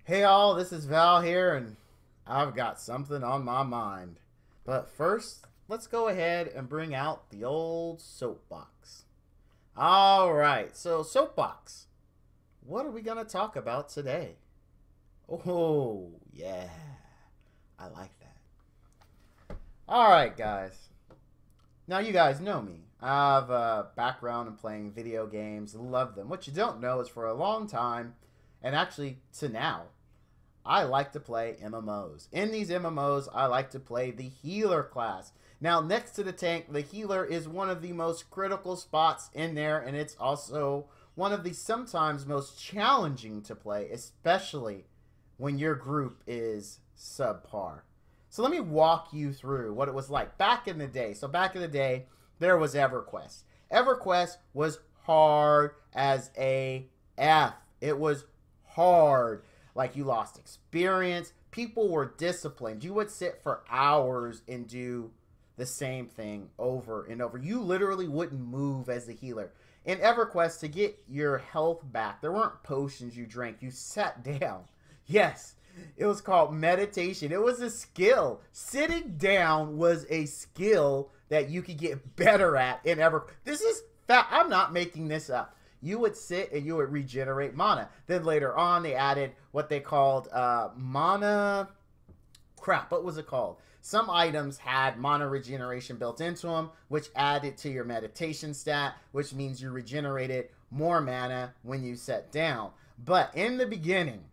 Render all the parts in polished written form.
Hey all, this is Val here, and I've got something on my mind. But first, let's go ahead and bring out the old soapbox. Alright, so soapbox. What are we going to talk about today? Oh, yeah. I like that. Alright, guys. Now, you guys know me. I have a background in playing video games. Love them. What you don't know is for a long time, and actually to now, I like to play MMOs. In these MMOs, I like to play the healer class. Now, next to the tank, the healer is one of the most critical spots in there, and it's also one of the sometimes most challenging to play, especially when your group is subpar. So let me walk you through what it was like back in the day. So back in the day, there was EverQuest. EverQuest was hard as a F. It was hard. Like, you lost experience. People were disciplined. You would sit for hours and do the same thing over and over. You literally wouldn't move as the healer. In EverQuest, to get your health back, there weren't potions you drank. You sat down. Yes, it was called meditation. It was a skill. Sitting down was a skill that you could get better at in EverQuest. This is fact. I'm not making this up. You would sit and you would regenerate mana. Then later on, they added what they called mana. Crap, what was it called? Some items had mana regeneration built into them, which added to your meditation stat, which means you regenerated more mana when you sat down. But in the beginning,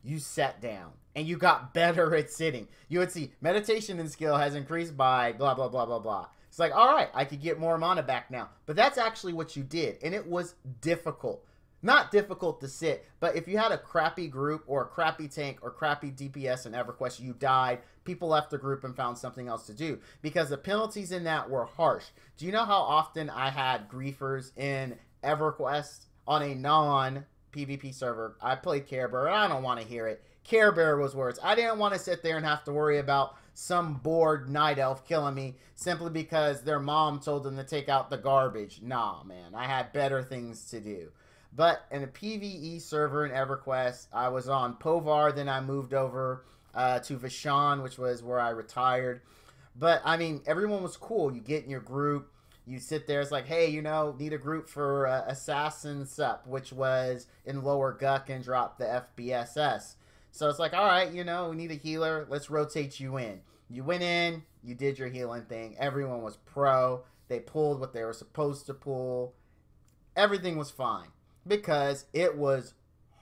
you sat down and you got better at sitting. You would see meditation and skill has increased by blah, blah, blah, blah, blah. It's like, all right, I could get more mana back now. But that's actually what you did. And it was difficult. Not difficult to sit, but if you had a crappy group or a crappy tank or crappy DPS in EverQuest, you died, people left the group and found something else to do. Because the penalties in that were harsh. Do you know how often I had griefers in EverQuest on a non-PvP server? I played Care Bear, and I don't want to hear it. Care Bear was worse. I didn't want to sit there and have to worry about some bored night elf killing me simply because their mom told them to take out the garbage. Nah, man, I had better things to do. But in a PvE server in EverQuest, I was on Povar, then I moved over to Vashon, which was where I retired. But, I mean, everyone was cool. You get in your group, you sit there, it's like, hey, you know, need a group for Assassin Sup, which was in Lower Guck and dropped the FBSS. So it's like, all right, you know, we need a healer. Let's rotate you in. You went in. You did your healing thing. Everyone was pro. They pulled what they were supposed to pull. Everything was fine because it was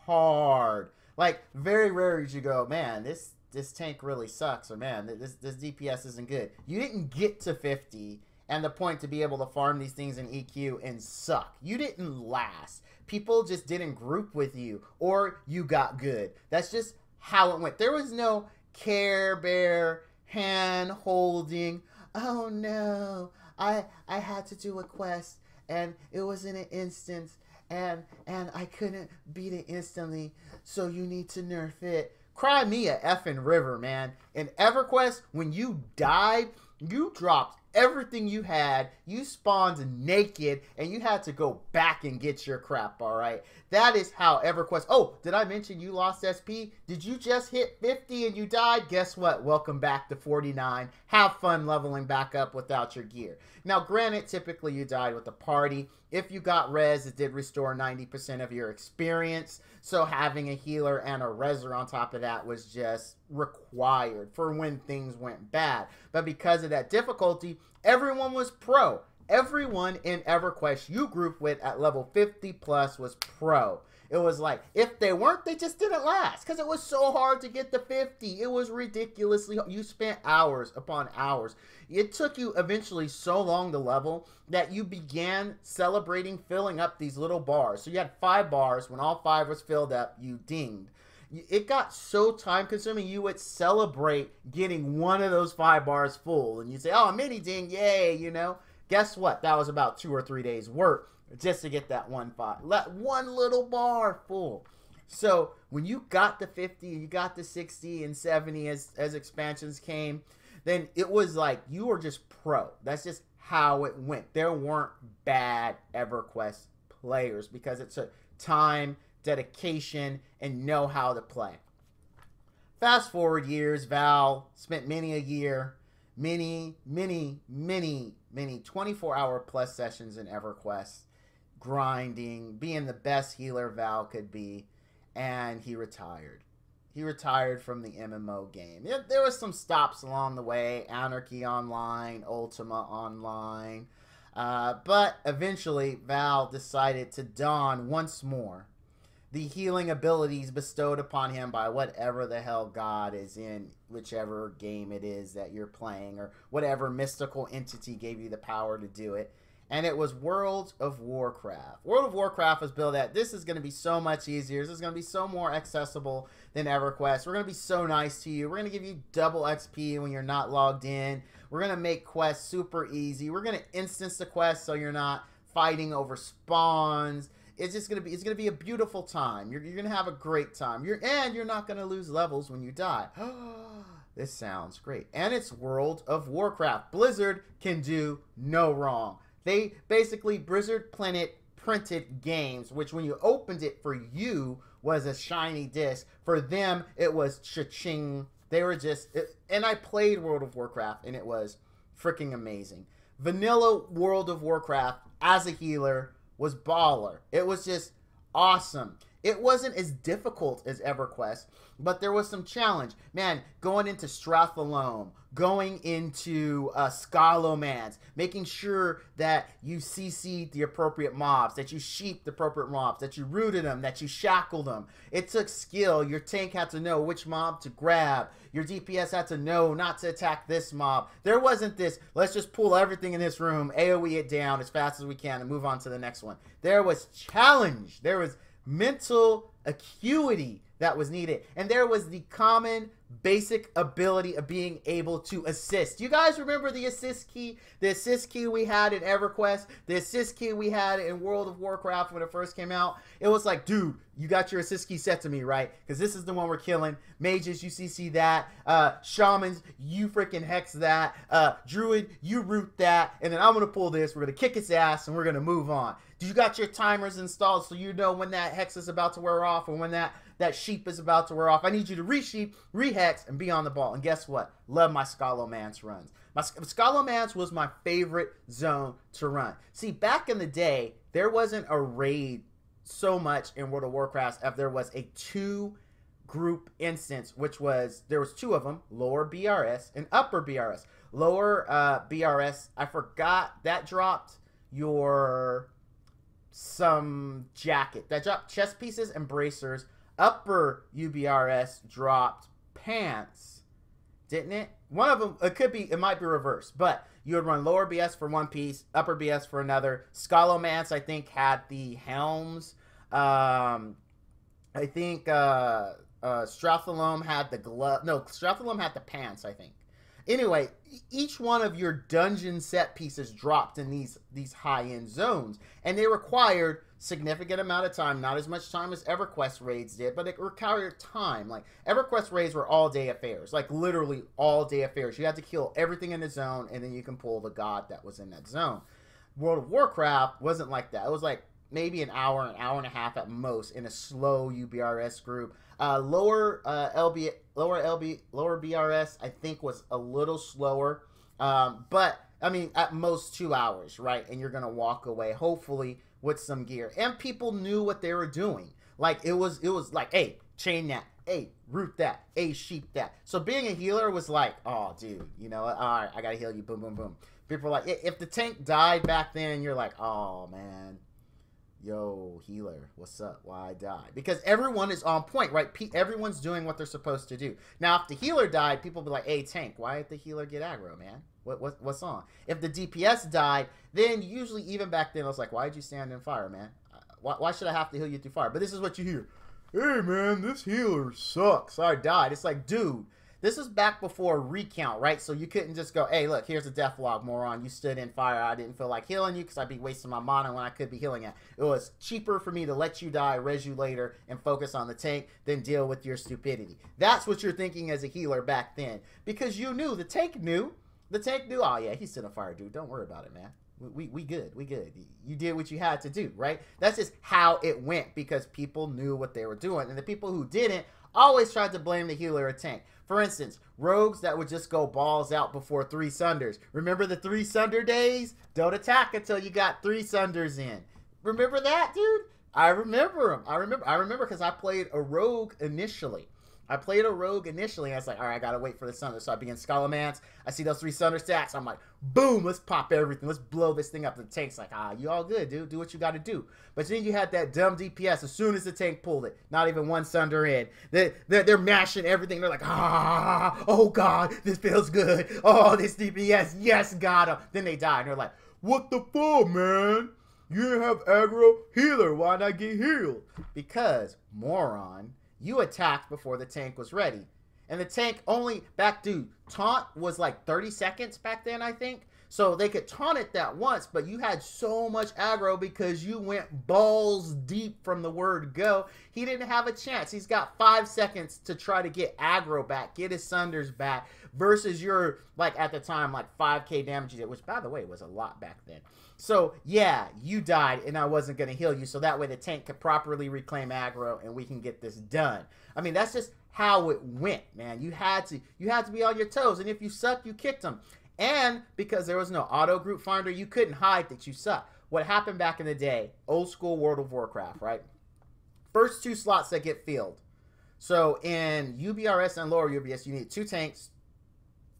hard. Like, very rare did you go, man, this tank really sucks, or man, this DPS isn't good. You didn't get to 50 and the point to be able to farm these things in EQ and suck. You didn't last. People just didn't group with you, or you got good. That's just how it went. There was no Care Bear hand holding. Oh no, I had to do a quest and it was in an instance and I couldn't beat it instantly, so you need to nerf it. Cry me a effing river, man. In EverQuest, when you died, you dropped everything you had, you spawned naked, and you had to go back and get your crap, all right? That is how EverQuest... Oh, did I mention you lost SP? Did you just hit 50 and you died? Guess what? Welcome back to 49. Have fun leveling back up without your gear. Now, granted, typically you died with a party. If you got res, it did restore 90% of your experience. So having a healer and a reser on top of that was just required for when things went bad. But because of that difficulty, everyone was pro. Everyone in EverQuest you grouped with at level 50 plus was pro. It was like, if they weren't, they just didn't last. Because it was so hard to get to 50. It was ridiculously hard. You spent hours upon hours. It took you eventually so long to level that you began celebrating filling up these little bars. So you had 5 bars. When all 5 was filled up, you dinged. It got so time consuming, you would celebrate getting one of those 5 bars full. And you'd say, oh, mini ding, yay, you know. Guess what? That was about 2 or 3 days work just to get that one little bar full. So when you got to 50, you got to 60 and 70 as expansions came, then it was like you were just pro. That's just how it went. There weren't bad EverQuest players because it took time, dedication, and know how to play. Fast forward years, Val spent many a year, many 24-hour plus sessions in EverQuest, grinding, being the best healer Val could be, and he retired. He retired from the MMO game. There was some stops along the way, Anarchy Online, Ultima Online, but eventually Val decided to don once more the healing abilities bestowed upon him by whatever the hell God is in whichever game it is that you're playing, or whatever mystical entity gave you the power to do it. And it was World of Warcraft. World of Warcraft was built at, this is going to be so much easier. This is going to be so more accessible than EverQuest. We're going to be so nice to you. We're going to give you double XP when you're not logged in. We're going to make quests super easy. We're going to instance the quests so you're not fighting over spawns. It's just going to be a beautiful time. You're going to have a great time. You're not going to lose levels when you die. This sounds great. And it's World of Warcraft. Blizzard can do no wrong. They basically, Blizzard printed games, which when you opened it for you was a shiny disc. For them, it was cha-ching. They were just, and I played World of Warcraft, and it was freaking amazing. Vanilla World of Warcraft, as a healer, was baller. It was just awesome. It wasn't as difficult as EverQuest, but there was some challenge. Man, going into Strathalome, going into Scalomance, making sure that you CC'd the appropriate mobs, that you sheeped the appropriate mobs, that you rooted them, that you shackled them. It took skill. Your tank had to know which mob to grab. Your DPS had to know not to attack this mob. There wasn't this, let's just pull everything in this room, AoE it down as fast as we can and move on to the next one. There was challenge. There was mental acuity that was needed. And there was the common basic ability of being able to assist. You guys remember the assist key? The assist key we had in EverQuest, the assist key we had in World of Warcraft when it first came out. It was like, dude, you got your assist key set to me, right? Because this is the one we're killing. Mages, you CC that. Shamans, you freaking hex that. Druid, you root that. And then I'm going to pull this. We're going to kick its ass and we're going to move on. Do you got your timers installed so you know when that hex is about to wear off or when that sheep is about to wear off? I need you to re-sheep, re-hex, and be on the ball. And guess what? Love my Scalomance runs. My Scalomance was my favorite zone to run. See, back in the day, there wasn't a raid so much in World of Warcraft if there was a two-group instance, which was, there was two of them, lower BRS and upper BRS. Lower BRS, I forgot, that dropped your some jacket. That dropped chest pieces and bracers. Upper UBRS dropped pants, didn't it? One of them, it might be reversed, but you would run lower BS for one piece, upper BS for another. Scalomance, I think, had the helms. I think Strathalome had the glove. No, Strathalome had the pants, I think. Anyway, each one of your dungeon set pieces dropped in these high-end zones, and they required significant amount of time, not as much time as EverQuest raids did, but it required time. Like, EverQuest raids were all-day affairs, like literally all-day affairs. You had to kill everything in the zone, and then you can pull the god that was in that zone. World of Warcraft wasn't like that. It was like maybe an hour and a half at most in a slow UBRS group. Lower BRS, I think, was a little slower, but I mean, at most 2 hours, right? And you're gonna walk away, hopefully, with some gear. And people knew what they were doing. Like it was like, hey, chain that, hey, root that, hey, sheep that. So being a healer was like, oh, dude, you know, all right, I gotta heal you, boom, boom, boom. People were like, if the tank died back then, you're like, oh man. Yo, healer, what's up? Why I died? Because everyone is on point, right? Everyone's doing what they're supposed to do. Now, if the healer died, people be like, hey, tank, why did the healer get aggro, man? What's on? If the DPS died, then usually, even back then, I was like, why did you stand in fire, man? Why should I have to heal you through fire? But this is what you hear. Hey, man, this healer sucks. I died. It's like, dude, this is back before recount, right? So you couldn't just go, hey, look, here's a death log, moron. You stood in fire. I didn't feel like healing you because I'd be wasting my mana when I could be healing it. It was cheaper for me to let you die, res you later, and focus on the tank than deal with your stupidity. That's what you're thinking as a healer back then. Because you knew, the tank knew. The tank knew, oh, yeah, he's stood on fire, dude. Don't worry about it, man. We good. We good. You did what you had to do, right? That's just how it went because people knew what they were doing. And the people who didn't always tried to blame the healer or tank. For instance, rogues that would just go balls out before 3 sunders. Remember the 3 sunder days? Don't attack until you got 3 sunders in. Remember that, dude? I remember them. I remember because I played a rogue initially. And I was like, all right, I gotta wait for the Sunder. So I begin Scholomance. I see those 3 Sunder stacks. I'm like, boom, let's pop everything. Let's blow this thing up. The tank's like, you all good, dude. Do what you gotta do. But then you had that dumb DPS. As soon as the tank pulled it, not even 1 Sunder in. They're mashing everything. They're like, oh God, this feels good. Oh, this DPS, yes, got him. Then they die. And they're like, what the fuck, man? You didn't have aggro healer. Why not get healed? Because, moron, you attacked before the tank was ready. And the tank only, taunt was like 30 seconds back then, I think. So they could taunt it that once, but you had so much aggro because you went balls deep from the word go. He didn't have a chance. He's got 5 seconds to try to get aggro back, get his Sunders back, versus your, like at the time, like 5k damage you did, which by the way was a lot back then. So yeah, you died and I wasn't going to heal you, so that way the tank could properly reclaim aggro and we can get this done. I mean, that's just how it went, man. You had to be on your toes, and if you sucked, you kicked them. And because there was no auto group finder, you couldn't hide that you suck. What happened back in the day, old school World of Warcraft, right? First 2 slots that get filled. So in UBRS and lower UBS, you need 2 tanks,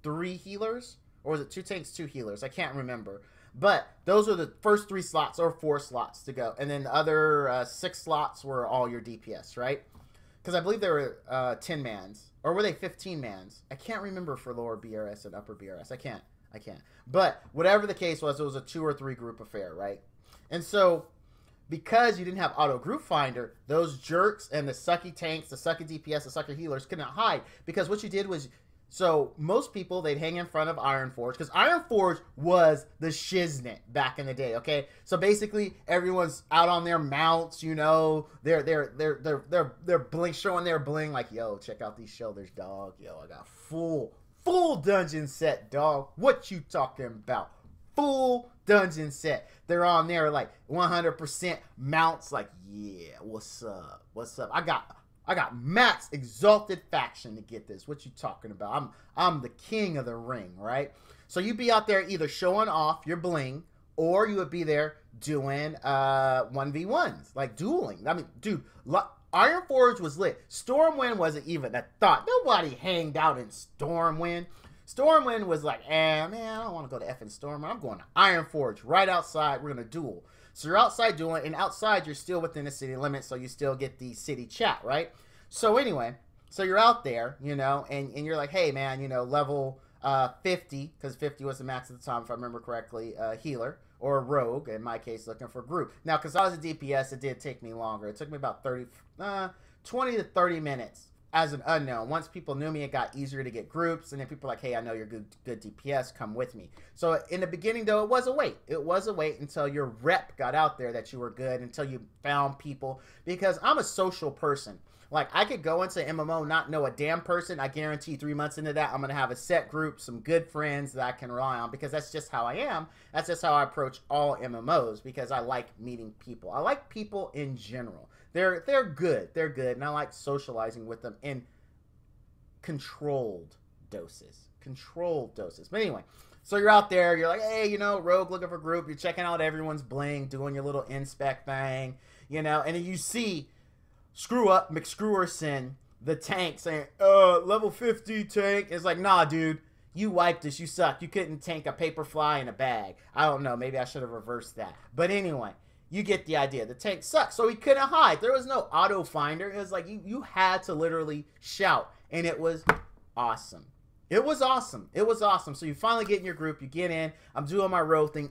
3 healers, or was it 2 tanks, 2 healers? I can't remember. But those are the first 3 slots or 4 slots to go. And then the other 6 slots were all your DPS, right? Because I believe there were 10 mans. Or were they 15 mans? I can't remember for lower BRS and upper BRS. I can't. But whatever the case was, it was a 2 or 3 group affair, right? And so, because you didn't have auto group finder, those jerks and the sucky tanks, the sucky DPS, the sucky healers couldn't hide. Because what you did was, so most people, they'd hang in front of Ironforge, because Ironforge was the shiznit back in the day, okay? So basically, everyone's out on their mounts, you know, they're bling, showing their bling, like, yo, check out these shoulders, dog. Yo, I got full dungeon set, dog. What you talking about? Full dungeon set. They're on there like 100% mounts, like, yeah, what's up? I got max exalted faction to get this. What you talking about? I'm the king of the ring, right? So you'd be out there either showing off your bling, or you would be there doing 1v1s, like dueling. I mean, dude, Ironforge was lit. Stormwind wasn't even a thought. Nobody hanged out in Stormwind. Stormwind was like, man, I don't want to go to effing Stormwind. I'm going to Ironforge right outside. We're going to duel. So you're outside dueling, and outside you're still within the city limits, so you still get the city chat, right? So anyway, so you're out there, you know, and you're like, hey, man, you know, level 50, because 50 was the max at the time, if I remember correctly, healer, or rogue, in my case, looking for group. Now, because I was a DPS, it did take me longer. It took me about 20 to 30 minutes as an unknown. Once people knew me, it got easier to get groups, and then people were like, hey, I know you're good DPS, come with me. So in the beginning, though, it was a wait. It was a wait until your rep got out there that you were good, until you found people, because I'm a social person. Like, I could go into MMO, not know a damn person. I guarantee 3 months into that, I'm going to have a set group, some good friends that I can rely on, because that's just how I am. That's just how I approach all MMOs, because I like meeting people. I like people in general. They're good. They're good, and I like socializing with them in controlled doses. But anyway, so you're out there. You're like, hey, you know, rogue looking for group. You're checking out everyone's bling, doing your little inspect thing, you know, and then you see Screw Up McScrewerson, the tank, saying, level 50 tank. It's like, nah, dude, you wiped us. You suck. You couldn't tank a paper fly in a bag. I don't know. Maybe I should have reversed that. But anyway, you get the idea. The tank sucks. So he couldn't hide. There was no auto finder. It was like you had to literally shout. And it was awesome. It was awesome. It was awesome. So you finally get in your group. You get in. I'm doing my row thing.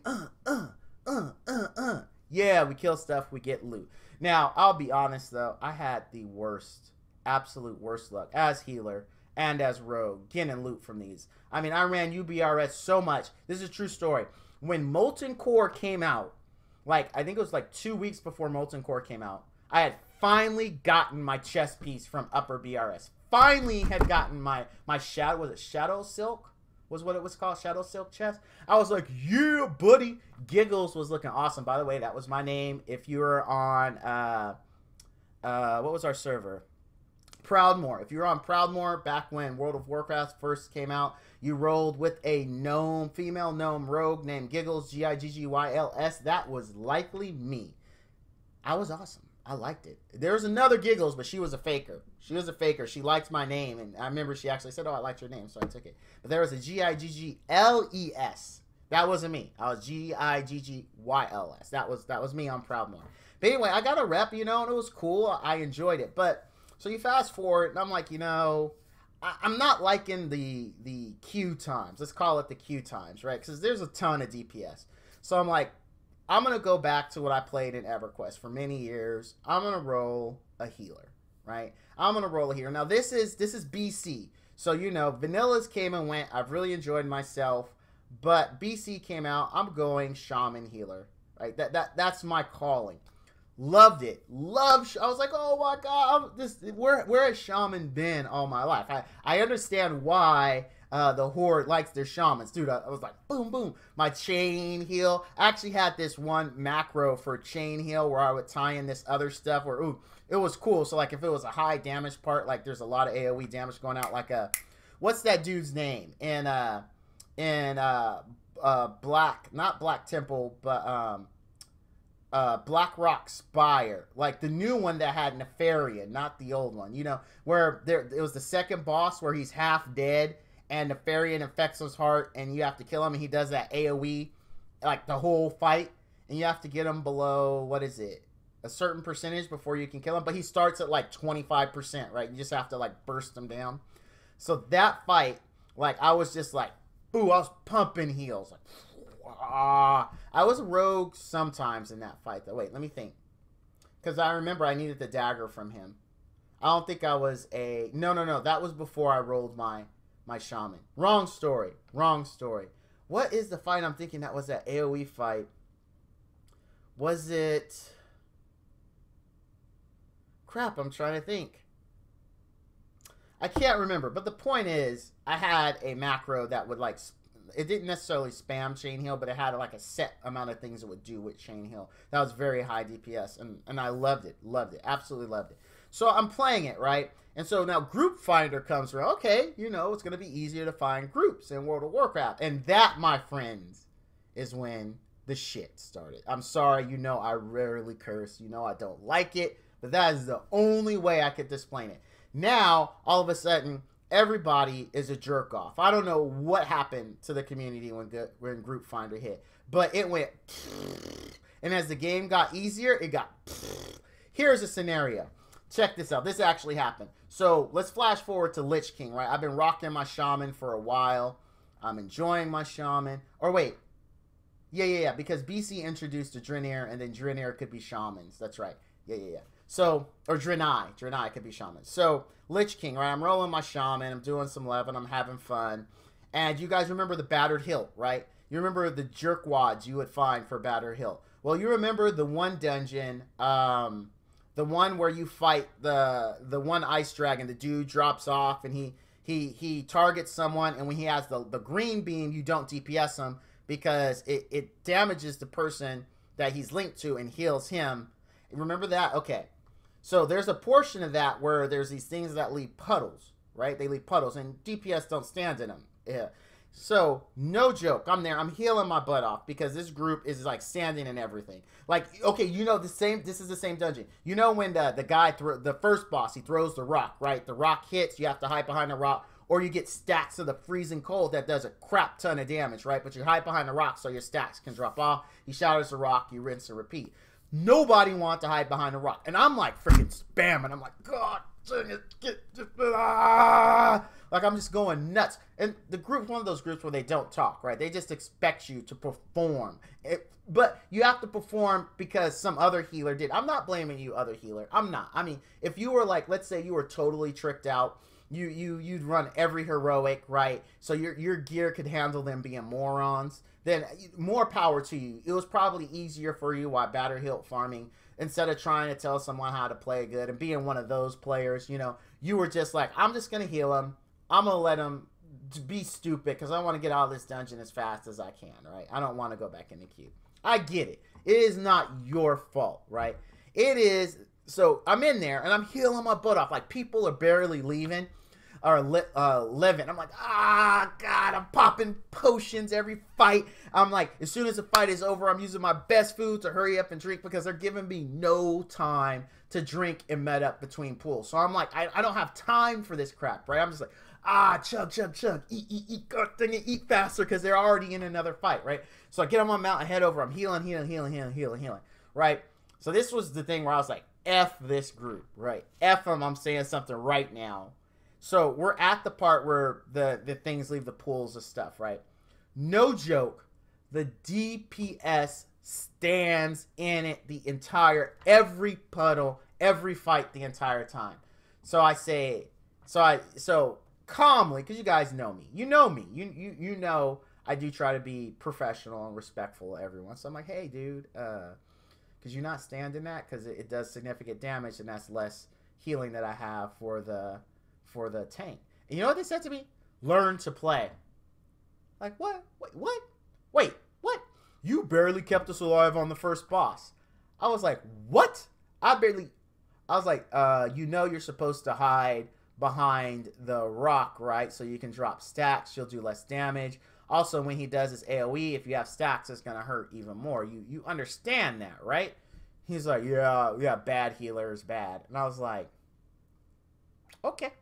Yeah, we kill stuff. We get loot. Now, I'll be honest, though. I had the worst, absolute worst luck as healer and as rogue getting loot from these. I mean, I ran UBRS so much. This is a true story. When Molten Core came out, like, I think it was like 2 weeks before Molten Core came out, I had finally gotten my chest piece from upper BRS. Finally had gotten my shadow, was it Shadow Silk? was what it was called, Shadow Silk Chest. I was like, yeah, buddy. Giggles was looking awesome. By the way, that was my name. If you were on, what was our server? Proudmoore. If you were on Proudmoore back when World of Warcraft first came out, you rolled with a gnome, female gnome rogue named Giggles, Giggyl's. That was likely me. I was awesome. I liked it. There was another Giggles, but she was a faker. She was a faker. She liked my name, and I remember she actually said, "Oh, I liked your name," so I took it. But there was a Giggles. That wasn't me. I was Giggles. That was me on Proudmoore. But anyway, I got a rep, you know, and it was cool. I enjoyed it. But so you fast forward, and I'm like, you know, I'm not liking the queue times. Let's call it the queue times, right? Because there's a ton of DPS. So I'm like, I'm going to go back to what I played in EverQuest for many years. I'm going to roll a healer, right? I'm going to roll a healer. Now, this is BC. So, you know, Vanillas came and went. I've really enjoyed myself. But BC came out. I'm going Shaman Healer, right? That's my calling. Loved it. I was like, oh my God, where has Shaman been all my life? I understand why the Horde likes their Shamans. Dude, I was like, boom, boom. My chain heal. I actually had this one macro for chain heal where I would tie in this other stuff where, ooh, it was cool. So, like, if it was a high damage part, like, there's a lot of AoE damage going out, like what's that dude's name? Black, not Black Temple, but, Black Rock Spire, like the new one that had Nefarian, not the old one, you know, where it was the second boss where he's half dead and Nefarian infects his heart and you have to kill him, and he does that AoE like the whole fight, and you have to get him below, what is it, a certain percentage before you can kill him, but he starts at like 25%, right? You just have to like burst him down. So that fight, like, I was just like, ooh, I was pumping heals, like, I was a rogue sometimes in that fight, though. Wait, let me think. Because I remember I needed the dagger from him. I don't think I was a... No. That was before I rolled my shaman. Wrong story. What is the fight I'm thinking that was that AoE fight? Was it... Crap, I'm trying to think. I can't remember. But the point is, I had a macro that would, like... It didn't necessarily spam chain heal, but it had like a set amount of things it would do with chain heal. That was very high DPS, and I loved it, absolutely loved it. So I'm playing it, right? And so now Group Finder comes around. Okay, you know, it's going to be easier to find groups in World of Warcraft. And that, my friends, is when the shit started. I'm sorry, you know I rarely curse. You know I don't like it, but that is the only way I could explain it. Now, all of a sudden... everybody is a jerk off. I don't know what happened to the community when Group Finder hit, but it went, and as the game got easier, it got. Here's a scenario. Check this out. This actually happened. So let's flash forward to Lich King, right? I've been rocking my shaman for a while. I'm enjoying my shaman. Or wait. Yeah. Because BC introduced a Draenei, and then Draenei could be shamans. That's right. Yeah. So, or Draenei could be shaman. So, Lich King, right? I'm rolling my shaman. I'm doing some level. I'm having fun. And you guys remember the Battered Hilt, right? You remember the jerkwads you would find for Battered Hilt. Well, you remember the one dungeon, the one where you fight the one ice dragon. The dude drops off and he targets someone, and when he has the green beam, you don't DPS him because it damages the person that he's linked to and heals him. Remember that? Okay. So there's a portion of that where there's these things that leave puddles, right? They leave puddles, and DPS don't stand in them. Yeah. So, no joke. I'm there. I'm healing my butt off because this group is like standing in everything. Like, okay, you know this is the same dungeon. You know when the guy, the first boss, he throws the rock, right? The rock hits, you have to hide behind the rock, or you get stacks of the freezing cold that does a crap ton of damage, right? But you hide behind the rock so your stacks can drop off. He shatters the rock, you rinse and repeat. Nobody wants to hide behind a rock. And I'm like freaking spamming. I'm like, God dang it, like I'm just going nuts. And the group's one of those groups where they don't talk, right? They just expect you to perform. But you have to perform because some other healer did. I'm not blaming you, other healer. I'm not. I mean, if you were like, let's say you were totally tricked out, you'd run every heroic, right? So your gear could handle them being morons. Then more power to you. It was probably easier for you while Battered Hilt farming instead of trying to tell someone how to play good and being one of those players. You know, you were just like, I'm just gonna heal him. I'm gonna let him to be stupid because I want to get out of this dungeon as fast as I can, right? I don't want to go back in the queue. I get it. It is not your fault, right? It is. So I'm in there and I'm healing my butt off. Like, people are barely leaving or living. I'm like, ah, God, I'm popping potions every fight. I'm like, as soon as the fight is over, I'm using my best food to hurry up and drink because they're giving me no time to drink and med up between pools. So I'm like, I don't have time for this crap, right? I'm just like, ah, chug, chug, chug, eat, God dang it, eat faster because they're already in another fight, right? So I get on my mount and head over. I'm healing, right? So this was the thing where I was like, F this group, right? F them, I'm saying something right now. So we're at the part where the things leave the pools of stuff, right? No joke, the DPS stands in it the entire, every puddle, every fight the entire time. So I say, so calmly, because you guys know me. You know me. You know I do try to be professional and respectful of everyone. So I'm like, hey, dude, because you're not standing that because it does significant damage, and that's less healing that I have for the tank. And you know what they said to me? Learn to play. Like, what? Wait, what? You barely kept us alive on the first boss. I was like, what? I was like, you know you're supposed to hide behind the rock, right? So you can drop stacks, you'll do less damage. Also, when he does his AoE, if you have stacks, it's gonna hurt even more. You understand that, right? He's like, yeah, bad healer is bad. And I was like, okay.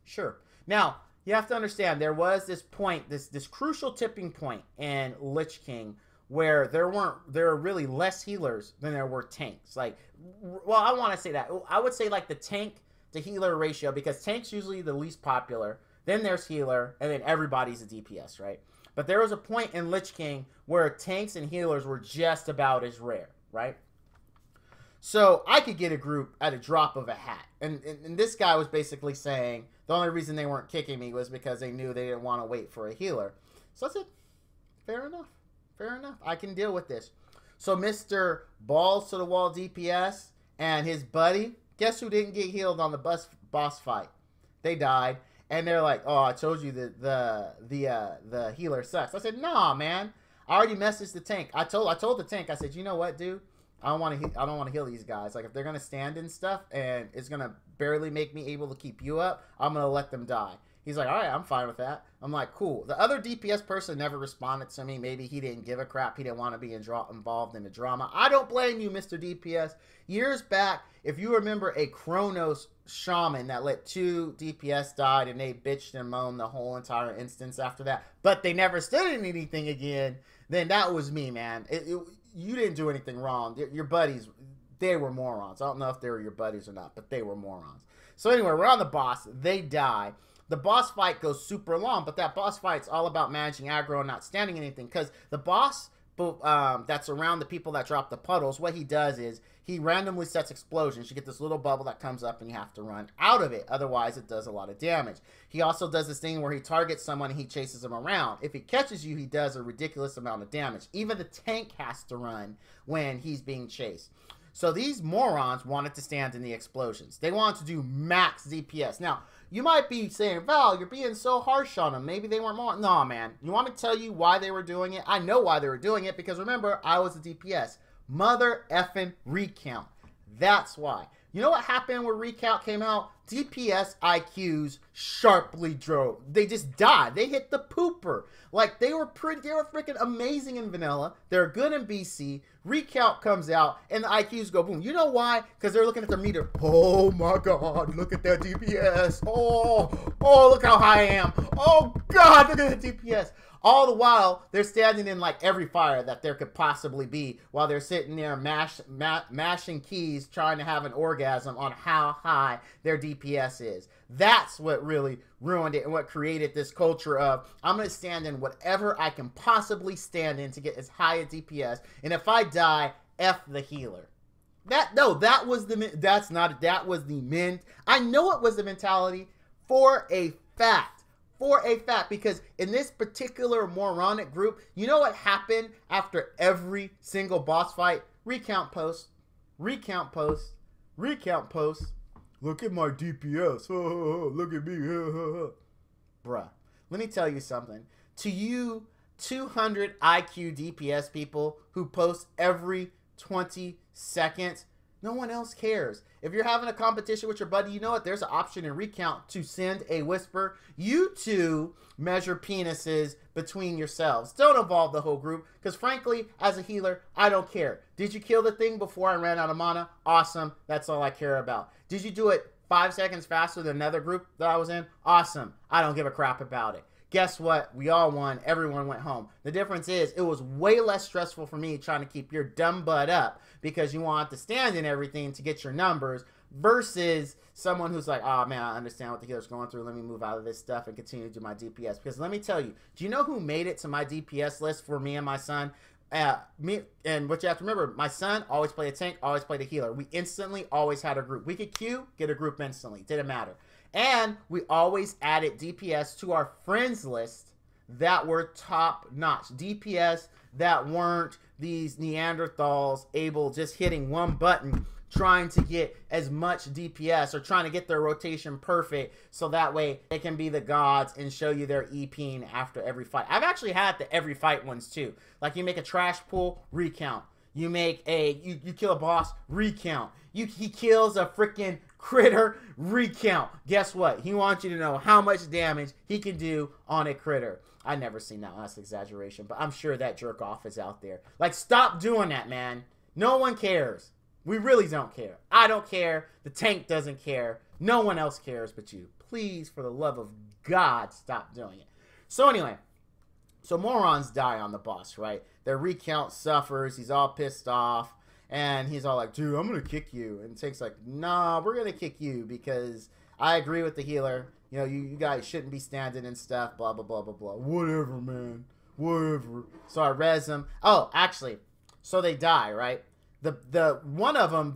Sure. Now, you have to understand, there was this point, this crucial tipping point in Lich King where there were really less healers than there were tanks. Like, well, I want to say that. I would say like the tank to healer ratio, because tank's usually the least popular. Then there's healer, and then everybody's a DPS, right? But there was a point in Lich King where tanks and healers were just about as rare, right? So I could get a group at a drop of a hat. And this guy was basically saying the only reason they weren't kicking me was because they knew they didn't want to wait for a healer. So I said, fair enough. Fair enough. I can deal with this. So Mr. Balls to the Wall DPS and his buddy, guess who didn't get healed on the boss fight? They died. And they're like, oh, I told you that the healer sucks. I said, nah, man. I already messaged the tank. I told the tank, I said, you know what, dude? I don't want to heal these guys. Like, if they're gonna stand and stuff, and it's gonna barely make me able to keep you up, I'm gonna let them die. He's like, all right, I'm fine with that. I'm like, cool. The other DPS person never responded to me. Maybe he didn't give a crap. He didn't want to be involved in the drama. I don't blame you, Mr. DPS. Years back, if you remember a Kronos shaman that let 2 DPS die and they bitched and moaned the whole entire instance after that, but they never stood in anything again, then that was me, man. You didn't do anything wrong. Your buddies, they were morons. I don't know if they were your buddies or not, but they were morons. So anyway, we're on the boss. They die. The boss fight goes super long, but that boss fight's all about managing aggro and not standing anything, because the boss that's around the people that drop the puddles, what he does is he randomly sets explosions. You get this little bubble that comes up and you have to run out of it. Otherwise, it does a lot of damage. He also does this thing where he targets someone and he chases them around. If he catches you, he does a ridiculous amount of damage. Even the tank has to run when he's being chased. So these morons wanted to stand in the explosions. They wanted to do max DPS. Now, you might be saying, Val, you're being so harsh on them. Maybe they weren't more. No, man. You want me to tell you why they were doing it? I know why they were doing it, because remember, I was a DPS. Mother effing recount. That's why. You know what happened when recount came out? DPS IQs sharply drove. They just died. They hit the pooper. Like, they were freaking amazing in vanilla. They're good in BC. Recount comes out and the IQs go boom. You know why? Because they're looking at their meter. Oh my God, look at that DPS. Oh, look how high I am. Oh God, look at the DPS. All the while, they're standing in like every fire that there could possibly be while they're sitting there mashing keys trying to have an orgasm on how high their DPS is. That's what really ruined it and what created this culture of, I'm going to stand in whatever I can possibly stand in to get as high a DPS. And if I die, F the healer. That was the I know it was the mentality for a fact. Because in this particular moronic group, you know what happened after every single boss fight? Recount post. Look at my DPS. Oh, look at me. Bruh, let me tell you something. To you 200 IQ DPS people who post every 20 seconds, no one else cares. If you're having a competition with your buddy, you know what? There's an option in Recount to send a whisper. You two measure penises between yourselves. Don't involve the whole group, because frankly, as a healer, I don't care. Did you kill the thing before I ran out of mana? Awesome. That's all I care about. Did you do it 5 seconds faster than another group that I was in? Awesome. I don't give a crap about it. Guess what? We all won. Everyone went home. The difference is it was way less stressful for me trying to keep your dumb butt up because you want to stand in everything to get your numbers versus someone who's like, oh man, I understand what the healer's going through. Let me move out of this stuff and continue to do my DPS. Because let me tell you, do you know who made it to my DPS list for me and my son? Me and what you have to remember, my son always played a tank, always played a healer. We instantly always had a group. We could queue, get a group instantly. Didn't matter. And we always added DPS to our friends list that were top notch. DPS that weren't these Neanderthals able just hitting one button trying to get as much DPS or trying to get their rotation perfect so that way they can be the gods and show you their EPing after every fight. I've actually had the every fight ones too. Like you make a trash pool, recount. You make a, you kill a boss, recount. He kills a freaking critter, recount. Guess what? He wants you to know how much damage he can do on a critter. I never seen that. That's exaggeration, but I'm sure that jerk off is out there. Like, stop doing that, man. No one cares. We really don't care. I don't care. The tank doesn't care. No one else cares but you. Please, for the love of God, stop doing it. So anyway, so morons die on the boss, right? Their recount suffers. He's all pissed off. And he's all like, dude, I'm going to kick you. And Tank's like, nah, we're going to kick you because I agree with the healer. You know, you guys shouldn't be standing and stuff, blah, blah, blah, blah, blah. Whatever, man. Whatever. So I res them. Oh, actually, so they die, right? The one of them,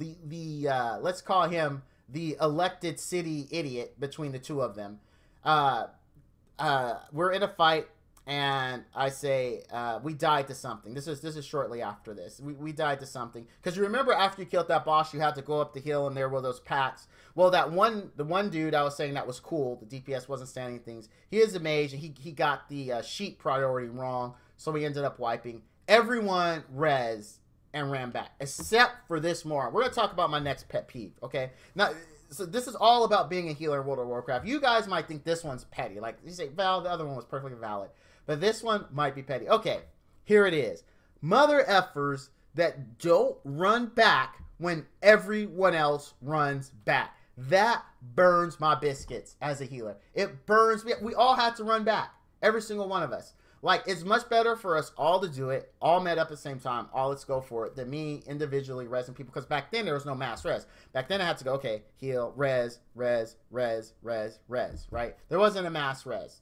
let's call him the elected city idiot between the two of them. We're in a fight. And I say, we died to something. This is shortly after this. We died to something. Because you remember after you killed that boss, you had to go up the hill and there were those packs. Well, the one dude I was saying that was cool, the DPS wasn't standing things. He is a mage and he got the sheep priority wrong. So we ended up wiping. Everyone res and ran back. Except for this moron. We're going to talk about my next pet peeve, okay? Now, so this is all about being a healer in World of Warcraft. You guys might think this one's petty. Like, you say, Val, the other one was perfectly valid. But this one might be petty. Okay, here it is. Mother effers that don't run back when everyone else runs back. That burns my biscuits as a healer. It burns me. We all had to run back. Every single one of us. Like, it's much better for us all to do it, all met up at the same time, all let's go for it, than me individually resing people. Because back then, there was no mass res. Back then, I had to go, okay, heal, res, res, res, res, res, right? There wasn't a mass res.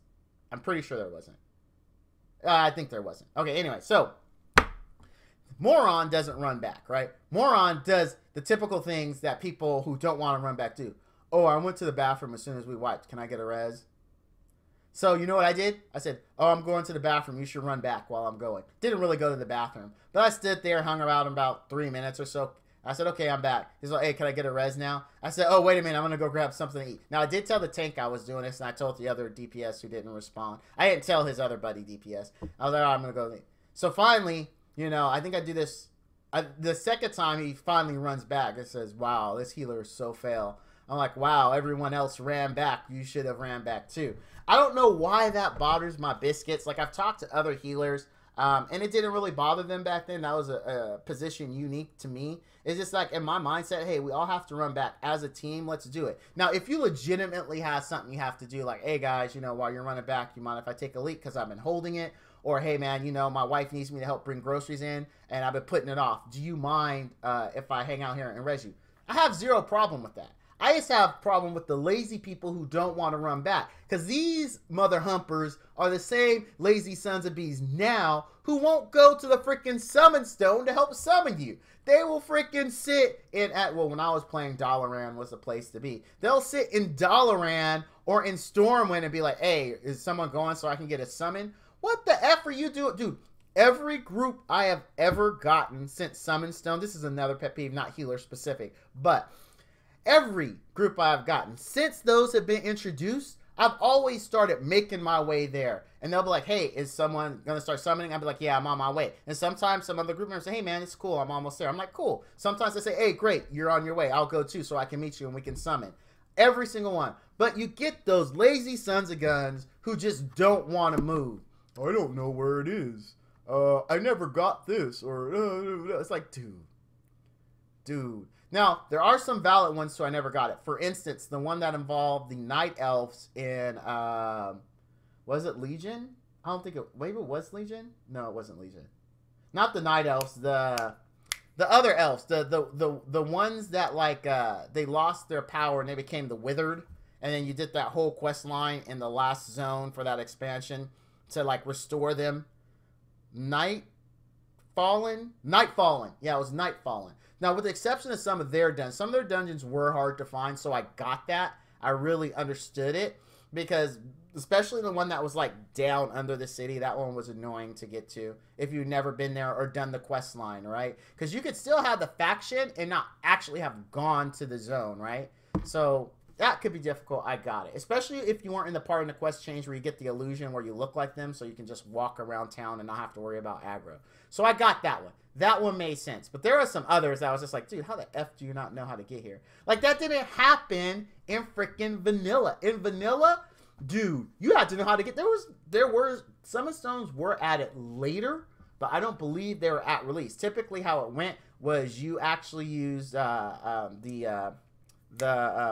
I'm pretty sure there wasn't. I think there wasn't. Okay, anyway, so moron doesn't run back, right? Moron does the typical things that people who don't want to run back do. Oh, I went to the bathroom as soon as we wiped. Can I get a res? So you know what I did? I said, oh, I'm going to the bathroom. You should run back while I'm going. Didn't really go to the bathroom. But I stood there, hung around about 3 minutes or so. I said, okay, I'm back. He's like, hey, can I get a res now? I said, oh, wait a minute. I'm going to go grab something to eat. Now, I did tell the tank I was doing this, and I told the other DPS who didn't respond. I didn't tell his other buddy DPS. I was like, oh, I'm going to go eat. So finally, you know, I think I do this. The second time, he finally runs back. It says, wow, this healer is so fail. I'm like, wow, everyone else ran back. You should have ran back too. I don't know why that bothers my biscuits. Like, I've talked to other healers, and it didn't really bother them back then. That was a position unique to me. It's just like in my mindset, hey, we all have to run back as a team. Let's do it. Now, if you legitimately have something you have to do, like, hey, guys, you know, while you're running back, you mind if I take a leak because I've been holding it? Or, hey, man, you know, my wife needs me to help bring groceries in, and I've been putting it off. Do you mind if I hang out here and res you? I have zero problem with that. I just have a problem with the lazy people who don't want to run back. Because these mother humpers are the same lazy sons of bees now who won't go to the freaking summon stone to help summon you. They will freaking sit well, when I was playing Dalaran was the place to be. They'll sit in Dalaran or in Stormwind and be like, hey, is someone going so I can get a summon? What the F are you doing? Dude, every group I have ever gotten since Summon Stone, this is another pet peeve, not healer specific, but every group I've gotten, since those have been introduced, I've always started making my way there. And they'll be like, hey, is someone going to start summoning? I'll be like, yeah, I'm on my way. And sometimes some other group members say, hey, man, it's cool. I'm almost there. I'm like, cool. Sometimes they say, hey, great, you're on your way. I'll go too so I can meet you and we can summon. Every single one. But you get those lazy sons of guns who just don't want to move. I don't know where it is. I never got this. Or it's like, dude. Now, there are some valid ones, so I never got it. For instance, the one that involved the Night Elves in, was it Legion? I don't think it, maybe it was Legion? No, it wasn't Legion. Not the Night Elves, the other elves, the ones that, like, they lost their power and they became the Withered, and then you did that whole quest line in the last zone for that expansion to, like, restore them. Nightfallen? Yeah, it was Nightfallen. Now, with the exception of some of their dungeons were hard to find, so I got that. I really understood it, because especially the one that was, like, down under the city, that one was annoying to get to if you've never been there or done the quest line, right? Because you could still have the faction and not actually have gone to the zone, right? So that could be difficult. I got it. Especially if you weren't in the part in the quest change where you get the illusion where you look like them, so you can just walk around town and not have to worry about aggro. So I got that one. That one made sense. But there are some others that I was just like, dude, how the F do you not know how to get here? Like, that didn't happen in freaking vanilla. In vanilla, dude, you had to know how to get. There were summon stones were added later, but I don't believe they were at release. Typically, how it went was you actually used the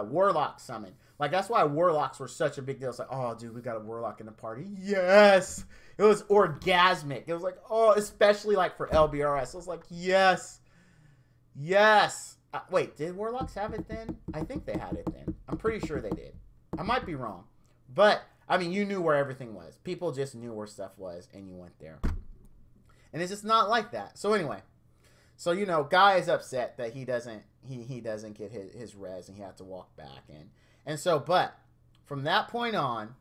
warlock summon. Like, that's why warlocks were such a big deal. It's like, oh, dude, we got a warlock in the party. Yes. It was orgasmic. It was like, oh, especially like for LBRS. It was like, yes. Yes. Wait, did warlocks have it then? I think they had it then. I'm pretty sure they did. I might be wrong. But, I mean, you knew where everything was. People just knew where stuff was, and you went there. And it's just not like that. So anyway. So, you know, Guy is upset that he doesn't get his res, and he had to walk back in. And so, but, from that point on,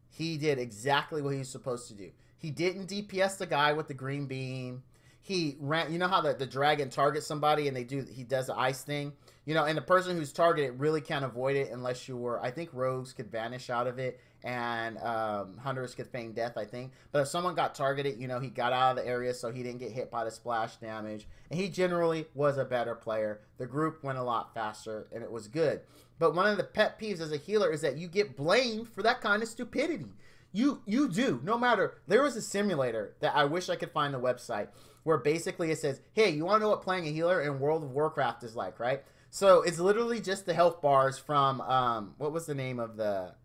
he did exactly what he was supposed to do. He didn't DPS the guy with the green beam. He ran, you know how the dragon targets somebody and he does the ice thing? You know, and the person who's targeted really can't avoid it unless you were, I think rogues could vanish out of it and hunters could feign death, I think. But if someone got targeted, you know, he got out of the area so he didn't get hit by the splash damage. And he generally was a better player. The group went a lot faster and it was good. But one of the pet peeves as a healer is that you get blamed for that kind of stupidity. You do. No matter. There was a simulator that I wish I could find the website where basically it says, hey, you want to know what playing a healer in World of Warcraft is like, right? So it's literally just the health bars from, what was the name of the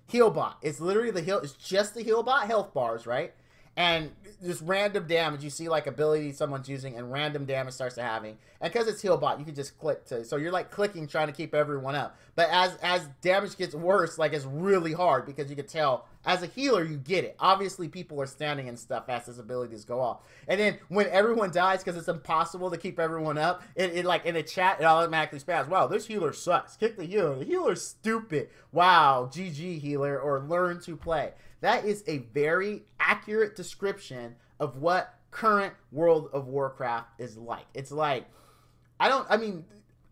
heal bot? It's literally it's just the heal bot health bars, right? And just random damage, you see like ability someone's using and random damage starts to having. And because it's heal bot, you can just click to, so you're like clicking trying to keep everyone up. But as damage gets worse, like it's really hard because you can tell as a healer, you get it. Obviously, people are standing and stuff as his abilities go off. And then when everyone dies, because it's impossible to keep everyone up, it like in the chat, it automatically spams. Wow, this healer sucks. Kick the healer. The healer's stupid. Wow, GG healer, or learn to play. That is a very accurate description of what current World of Warcraft is like. It's like, I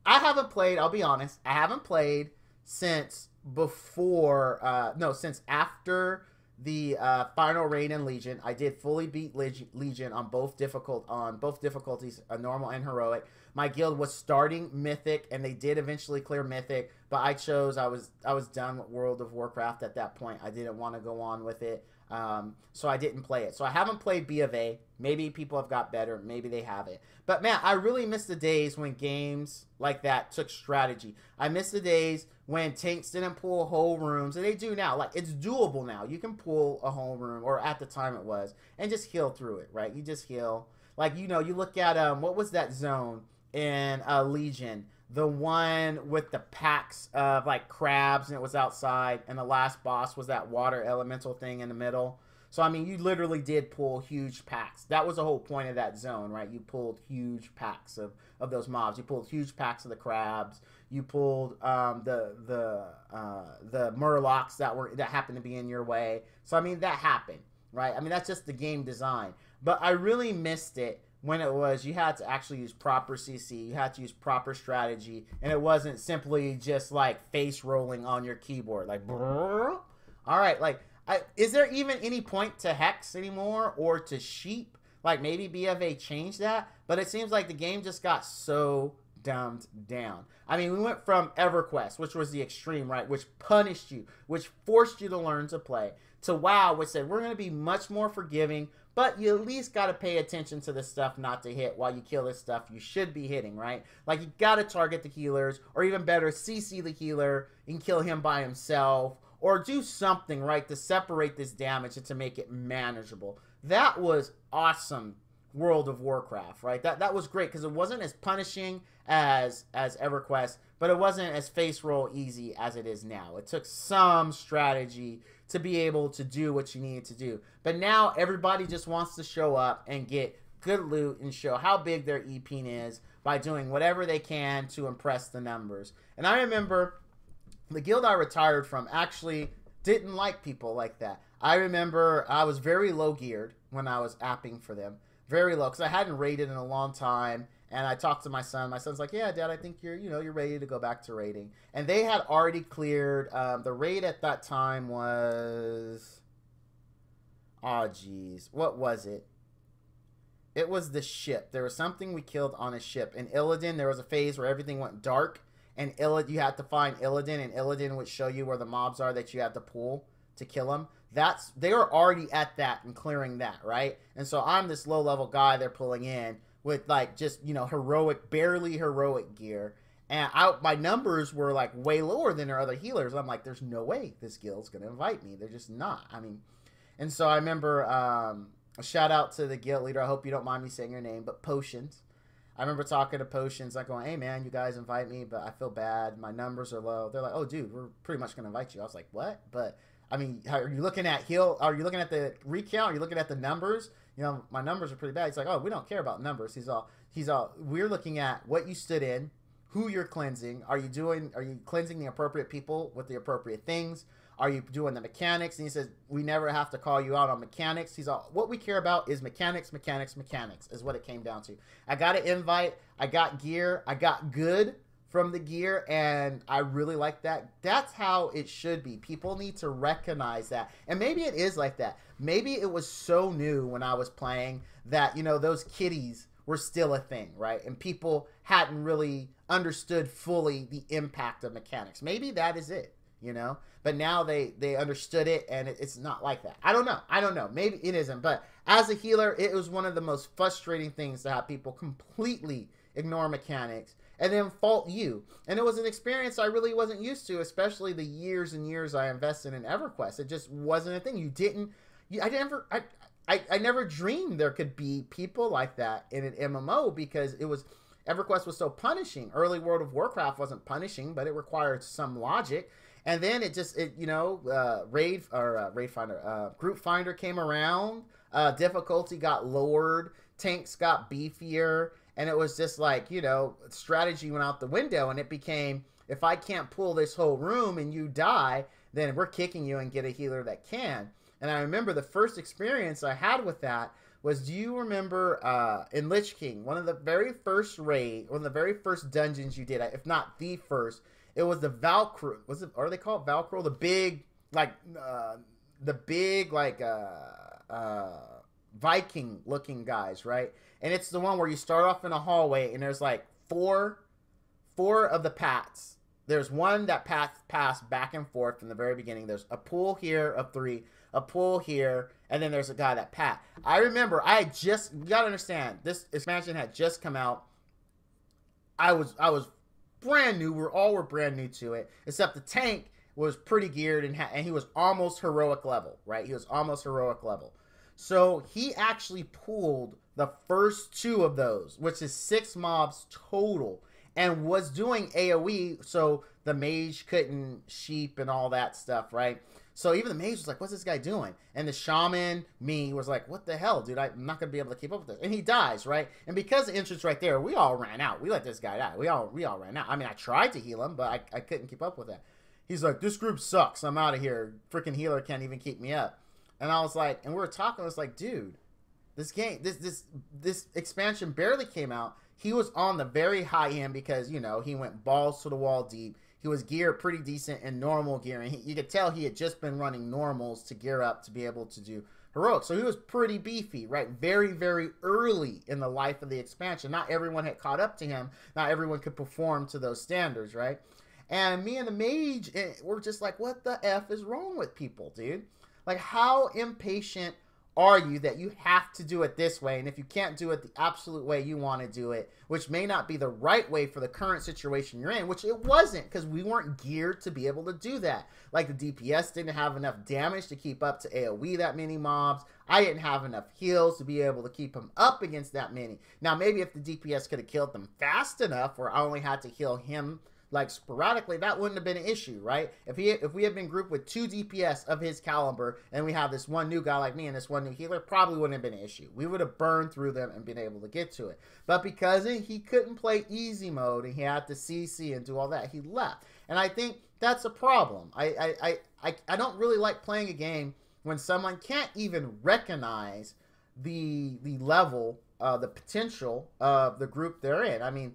haven't played, I'll be honest, I haven't played since since after the final raid in Legion. I did fully beat Legion on both difficulties, normal and heroic. My guild was starting Mythic, and they did eventually clear Mythic, but I was done with World of Warcraft at that point. I didn't want to go on with it, so I didn't play it. So I haven't played B of A. Maybe people have got better. Maybe they haven't. But man, I really miss the days when games like that took strategy. I miss the days when tanks didn't pull whole rooms, and they do now. Like, it's doable now. You can pull a whole room, or at the time it was, and just heal through it, right? You just heal. Like, you know, you look at, what was that zone in Legion? The one with the packs of, like, crabs, and it was outside, and the last boss was that water elemental thing in the middle. So, I mean, you literally did pull huge packs. That was the whole point of that zone, right? You pulled huge packs of those mobs. You pulled huge packs of the crabs. You pulled the murlocs that happened to be in your way. So, I mean, that happened, right? I mean, that's just the game design. But I really missed it when it was you had to actually use proper CC, you had to use proper strategy, and it wasn't simply just like face rolling on your keyboard, like, brrr. All right, like, is there even any point to Hex anymore or to Sheep? Like, maybe BFA changed that, but it seems like the game just got so dumbed down. I mean, we went from EverQuest, which was the extreme, right, which punished you, which forced you to learn to play, to WoW, which said we're going to be much more forgiving, but you at least got to pay attention to the stuff not to hit while you kill this stuff you should be hitting, right? Like, you got to target the healers, or even better, CC the healer and kill him by himself, or do something, right, to separate this damage and to make it manageable. That was awesome World of Warcraft, right? That was great because it wasn't as punishing as EverQuest, but it wasn't as face roll easy as it is now. It took some strategy to be able to do what you needed to do. But now everybody just wants to show up and get good loot and show how big their EP is by doing whatever they can to impress the numbers. And I remember the guild I retired from actually didn't like people like that. I remember I was very low geared when I was apping for them. Very low, because I hadn't raided in a long time. And I talked to my son. My son's like, yeah, Dad, I think you're ready to go back to raiding. And they had already cleared, the raid at that time was, oh, geez, what was it? It was the ship. There was something we killed on a ship. In Illidan, there was a phase where everything went dark. And you had to find Illidan, and Illidan would show you where the mobs are that you had to pull to kill them. They were already at that and clearing that, right? And so I'm this low-level guy they're pulling in with, like, just, you know, barely heroic gear. And my numbers were, like, way lower than their other healers. I'm like, there's no way this guild's going to invite me. They're just not. I mean, and so I remember, a shout out to the guild leader. I hope you don't mind me saying your name, but Potions. I remember talking to Potions, like going, hey, man, you guys invite me, but I feel bad. My numbers are low. They're like, oh, dude, we're pretty much going to invite you. I was like, what? But, I mean, are you looking at are you looking at the recount? Are you looking at the numbers? You know, my numbers are pretty bad. He's like, oh, we don't care about numbers. He's all, we're looking at what you stood in, who you're cleansing. Are you cleansing the appropriate people with the appropriate things? Are you doing the mechanics? And he says, we never have to call you out on mechanics. He's all, what we care about is mechanics is what it came down to. I got an invite. I got gear. I got good from the gear, and I really like that. That's how it should be. People need to recognize that. And maybe it is like that. Maybe it was so new when I was playing that, you know, those kitties were still a thing, right? And people hadn't really understood fully the impact of mechanics. Maybe that is it, you know? But now they understood it, and it's not like that. I don't know. Maybe it isn't. But as a healer, it was one of the most frustrating things to have people completely ignore mechanics and then fault you. And it was an experience I really wasn't used to, especially the years and years I invested in EverQuest. It just wasn't a thing. I never dreamed there could be people like that in an MMO because EverQuest was so punishing. Early World of Warcraft wasn't punishing, but it required some logic. And then Group Finder came around. Difficulty got lowered. Tanks got beefier. And it was just like, you know, strategy went out the window. And it became, if I can't pull this whole room and you die, then we're kicking you and get a healer that can. And I remember the first experience I had with that was, do you remember in Lich King, one of the very first dungeons you did, if not the first, it was the Valkyrie. Are they called Valkyrie? The big Viking looking guys, right? And it's the one where you start off in a hallway and there's like four of the paths. There's one that pass back and forth from the very beginning. There's a pool here of 3, a pool here, and then there's a guy that pat. I remember you gotta understand, this expansion had just come out. I was brand new. We were brand new to it, except the tank was pretty geared and he was almost heroic level, right? He was almost heroic level. So he actually pulled the first 2 of those, which is 6 mobs total, and was doing AoE, so the mage couldn't sheep and all that stuff, right? So even the mage was like, what's this guy doing? And the shaman, me, was like, what the hell, dude? I'm not going to be able to keep up with this. And he dies, right? And because the entrance right there, we all ran out. We let this guy die. We all ran out. I mean, I tried to heal him, but I couldn't keep up with that. He's like, this group sucks. I'm out of here. Freaking healer can't even keep me up. And I was like, and we were talking. I was like, dude, This expansion barely came out. He was on the very high end because, you know, he went balls to the wall deep. He was geared pretty decent in normal gear, and you could tell he had just been running normals to gear up to be able to do heroic. So he was pretty beefy, right? Very, very early in the life of the expansion. Not everyone had caught up to him. Not everyone could perform to those standards, right? And me and the mage, we're just like, what the F is wrong with people, dude? Like, how impatient are you that you have to do it this way? And if you can't do it the absolute way you want to do it, which may not be the right way for the current situation you're in, which it wasn't, because we weren't geared to be able to do that. Like, the DPS didn't have enough damage to keep up to AoE that many mobs. I didn't have enough heals to be able to keep them up against that many. Now, maybe if the DPS could have killed them fast enough where I only had to heal him like sporadically, that wouldn't have been an issue, right? If we had been grouped with 2 DPS of his caliber and we have this one new guy like me and this one new healer, probably wouldn't have been an issue. We would have burned through them and been able to get to it. But because he couldn't play easy mode and he had to CC and do all that, he left. And I think that's a problem. I don't really like playing a game when someone can't even recognize the level, the potential of the group they're in. I mean,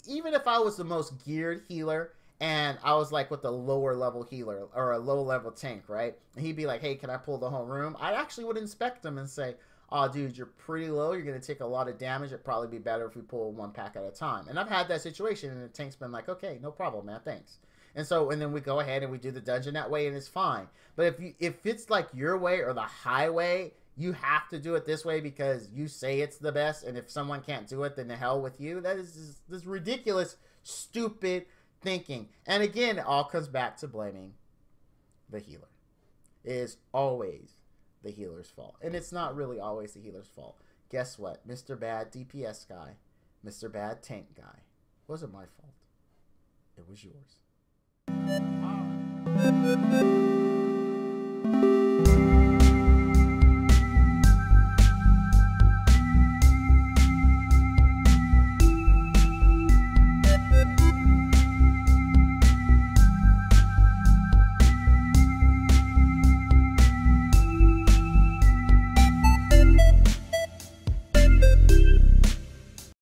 even if I was the most geared healer and I was like with a lower level healer or a low level tank, right? And he'd be like, hey, can I pull the whole room? I actually would inspect him and say, oh, dude, you're pretty low. You're going to take a lot of damage. It'd probably be better if we pull 1 pack at a time. And I've had that situation and the tank's been like, okay, no problem, man. Thanks. And then we go ahead and we do the dungeon that way and it's fine. But if it's like your way or the highway, you have to do it this way because you say it's the best, and if someone can't do it, then the hell with you. That is this ridiculous, stupid thinking. And again, it all comes back to blaming the healer. It is always the healer's fault. And it's not really always the healer's fault. Guess what? Mr. Bad DPS guy, Mr. Bad tank guy, wasn't my fault. It was yours.